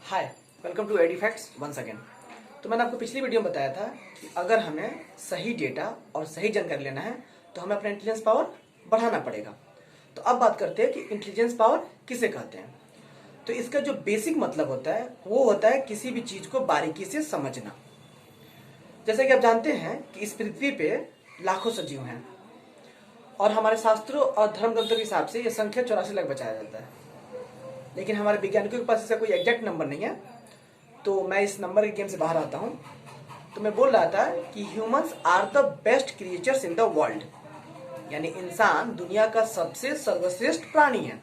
Hi, welcome to Adfacts once again. तो मैंने आपको पिछली वीडियो में बताया था कि अगर हमें सही डेटा और सही जानकारी लेना है तो हमें अपना इंटेलिजेंस पावर बढ़ाना पड़ेगा। तो अब बात करते हैं कि इंटेलिजेंस पावर किसे कहते हैं। तो इसका जो बेसिक मतलब होता है वो होता है किसी भी चीज को बारीकी से समझना। जैसे कि आप जानते हैं कि इस पृथ्वी पे लाखों सजीव हैं और हमारे शास्त्रों और धर्म ग्रंथों के हिसाब से यह संख्या 84 लाख बताया जाता है, लेकिन हमारे वैज्ञानिकों के पास इसका कोई एग्जैक्ट नंबर नहीं है। तो मैं इस नंबर के गेम से बाहर आता हूँ। तो मैं बोल रहा था कि humans are the best creatures in the world, यानी इंसान दुनिया का सबसे सर्वश्रेष्ठ प्राणी है।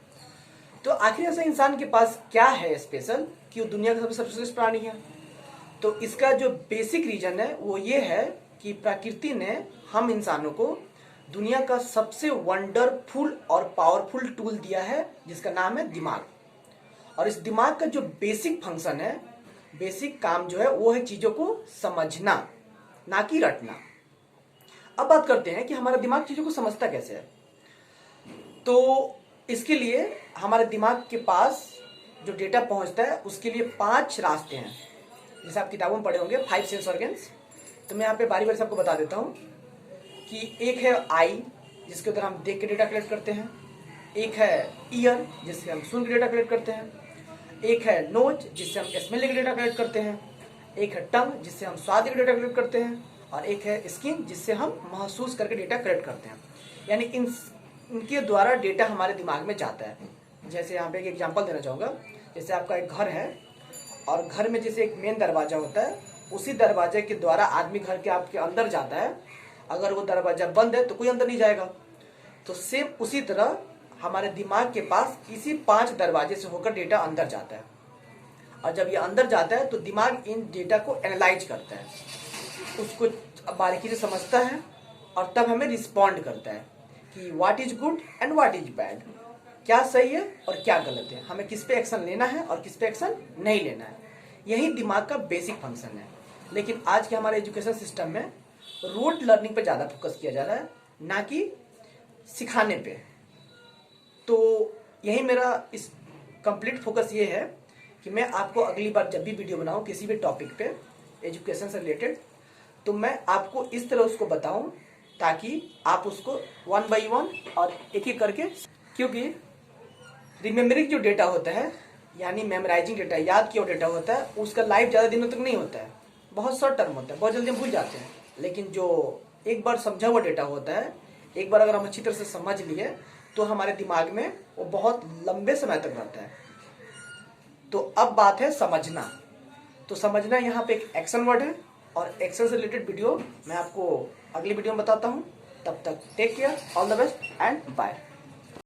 तो आखिर ऐसा इंसान के पास क्या है स्पेशल कि वो दुनिया का सबसे सर्वश्रेष्ठ प्राणी है। तो इसका जो बेसिक रीजन है वो ये है कि प्रकृति ने हम इंसानों को दुनिया का सबसे वंडरफुल और पावरफुल टूल दिया है जिसका नाम है दिमाग। और इस दिमाग का जो बेसिक फंक्शन है, बेसिक काम जो है वो है चीजों को समझना, ना कि रटना। अब बात करते हैं कि हमारा दिमाग चीजों को समझता कैसे है। तो इसके लिए हमारे दिमाग के पास जो डेटा पहुंचता है उसके लिए 5 रास्ते हैं, जैसे आप किताबों में पढ़े होंगे 5 सेंस ऑर्गन्स। तो मैं यहाँ पे बारी बारी से आपको बता देता हूँ कि एक है आई, जिसके अंदर हम देख के डेटा कलेक्ट करते हैं। एक है ईयर, जिससे हम सुन के डेटा कलेक्ट करते हैं। एक है नोज, जिससे हम स्मेल के डेटा कलेक्ट करते हैं। एक है टंग, जिससे हम स्वाद के डेटा कलेक्ट करते हैं। और एक है स्किन, जिससे हम महसूस करके डेटा कलेक्ट करते हैं। यानी इनके द्वारा डेटा हमारे दिमाग में जाता है। जैसे यहाँ पे एक एग्जांपल देना चाहूँगा। जैसे आपका एक घर है और घर में जैसे एक मेन दरवाजा होता है, उसी दरवाजे के द्वारा आदमी घर के आपके अंदर जाता है। अगर वो दरवाजा बंद है तो कोई अंदर नहीं जाएगा। तो सेम उसी तरह हमारे दिमाग के पास इसी 5 दरवाजे से होकर डेटा अंदर जाता है। और जब ये अंदर जाता है तो दिमाग इन डेटा को एनालाइज करता है, उसको बारीकी से समझता है और तब हमें रिस्पॉन्ड करता है कि what is good and what is bad, क्या सही है और क्या गलत है, हमें किस पे एक्शन लेना है और किस पे एक्शन नहीं लेना है। यही दिमाग का बेसिक फंक्शन है। लेकिन आज के हमारे एजुकेशन सिस्टम में रूट लर्निंग पे ज़्यादा फोकस किया जा रहा है, ना कि सिखाने पे। तो यही मेरा इस कंप्लीट फोकस ये है कि मैं आपको अगली बार जब भी वीडियो बनाऊं किसी भी टॉपिक पे एजुकेशन से रिलेटेड, तो मैं आपको इस तरह उसको बताऊं ताकि आप उसको 1 बाई 1 और एक एक करके, क्योंकि रिमेम्बरिंग जो डेटा होता है यानी मेमोराइजिंग डेटा, याद किया डेटा होता है, उसका लाइफ ज़्यादा दिनों तक नहीं होता है, बहुत शॉर्ट टर्म होता है, बहुत जल्दी हम भूल जाते हैं। लेकिन जो एक बार समझा हुआ डेटा होता है, एक बार अगर हम अच्छी तरह से समझ लिए तो हमारे दिमाग में वो बहुत लंबे समय तक रहता है। तो अब बात है समझना। तो समझना यहाँ पे एक एक्शन वर्ड है और एक्शन से रिलेटेड वीडियो मैं आपको अगली वीडियो में बताता हूँ। तब तक take care, all the best and bye.